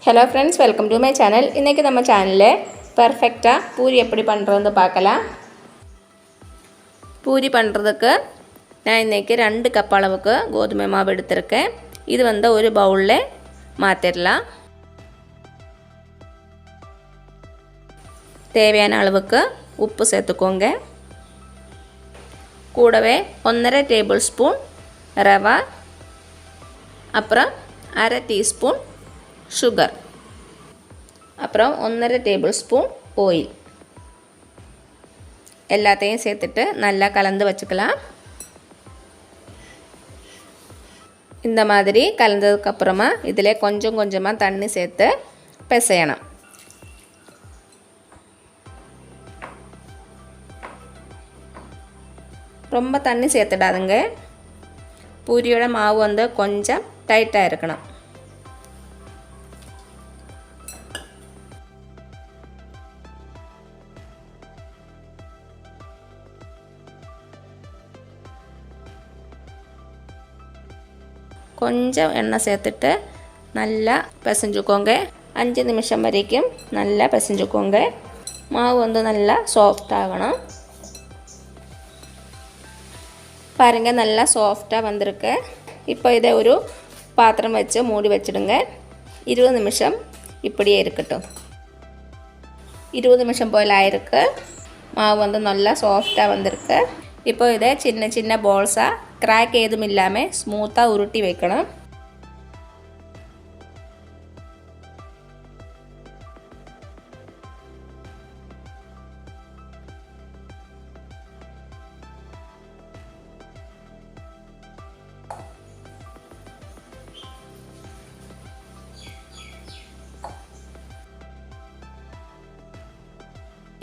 Hello friends, welcome to my channel. இன்னைக்கு நம்ம சேனல்ல பெர்ஃபெக்ட்டா பூரி எப்படி பண்றதுன்னு பார்க்கலாம். பூரி பண்றதுக்கு நான் இன்னைக்கு 2 கப் அளவுக்கு கோதுமை மாவு எடுத்துர்க்கேன். இது வந்து ஒரு பவுல்ல மாத்திரலாம். தேவையான அளவுக்கு உப்பு சேர்த்துக்கோங்க. கூடவே 1.5 டேபிள்ஸ்பூன் ரவா அப்புறம் 1/2 டீஸ்பூன் sugar அப்புறம் 1.5 டேபிள்ஸ்பூன் oil எல்லாத்தையும் சேர்த்துட்டு நல்லா கலந்து வச்சுக்கலாம். இந்த மாதிரி கலந்ததுக்கு அப்புறமா இதிலே கொஞ்சம் கொஞ்சமா தண்ணி சேர்த்து பிசையணும். ரொம்ப தண்ணி சேர்த்துடாதீங்க. பூரியோட மாவு வந்து கொஞ்சம் டைட்டா இருக்கணும். கொஞ்சம் எண்ணெய் சேர்த்துட்டு நல்லா பிசைஞ்சுக்கோங்க. 5 நிமிஷம் வரைக்கும் நல்லா பிசைஞ்சுக்கோங்க. மாவு வந்து நல்லா சாஃப்ட் ஆகணும். பாருங்க நல்லா சாஃப்ட்டா வந்திருக்கு. இப்போ இதை ஒரு பாத்திரம் வச்சு மூடி வச்சிடுங்க. 20 நிமிஷம் இப்படியே இருக்கட்டும். 20 நிமிஷம் போல ஆயிருக்கு. மாவு வந்து நல்லா சாஃப்ட்டா வந்திருக்கு. இப்போ இதை சின்ன சின்ன பால்ஸா கிராக் ஏதும் இல்லாம ஸ்மூத்தா உருட்டி வைக்கணும்.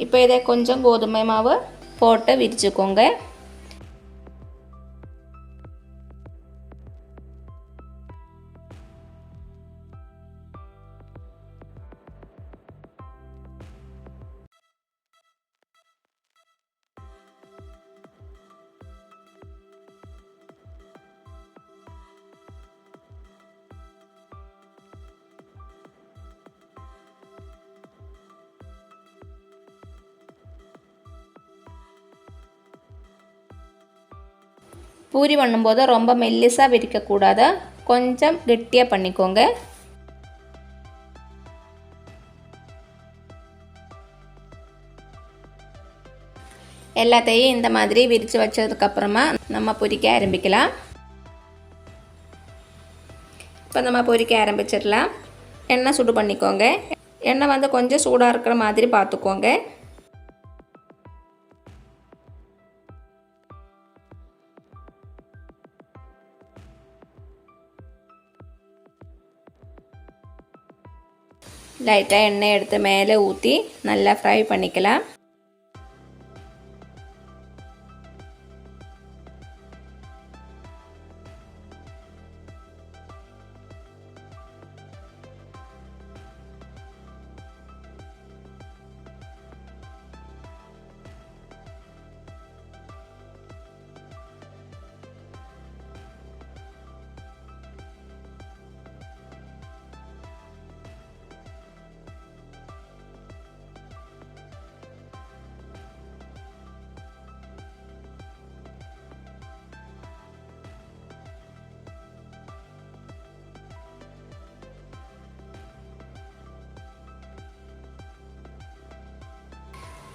இப்போ இதை கொஞ்சம் கோதுமை மாவு போட்டு விரிச்சுக்கோங்க. பூரி பண்ணும்போது ரொம்ப மெல்லிசா விரிக்க கூடாது. கொஞ்சம் கெட்டியா பண்ணிக்கோங்க. எல்லாத்தையும் இந்த மாதிரி விரிச்சு வச்சதுக்கு அப்புறமா நம்ம பொரிக்க ஆரம்பிக்கலாம். இப்போ நம்ம பொரிக்க ஆரம்பிச்சிடலாம். எண்ணெய் சூடு பண்ணிக்கோங்க. எண்ணெய் வந்து கொஞ்சம் சூடா இருக்கிற மாதிரி பார்த்துக்கோங்க. லைட்டா எண்ணெய் எடுத்து மேலே ஊத்தி நல்லா ஃப்ரை பண்ணிக்கலாம்.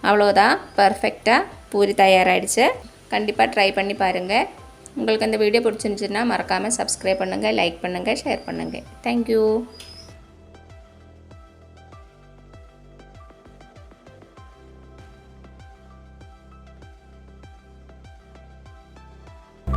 அவ்வளவுதான், பெர்ஃபெக்ட்டா பூரி தயாராயிடுச்சு. கண்டிப்பா ட்ரை பண்ணி பாருங்க. உங்களுக்கு இந்த வீடியோ பிடிச்சிருந்துச்சுன்னா மறக்காம Subscribe பண்ணுங்க, லைக் பண்ணுங்க, ஷேர் பண்ணுங்க. Thank you.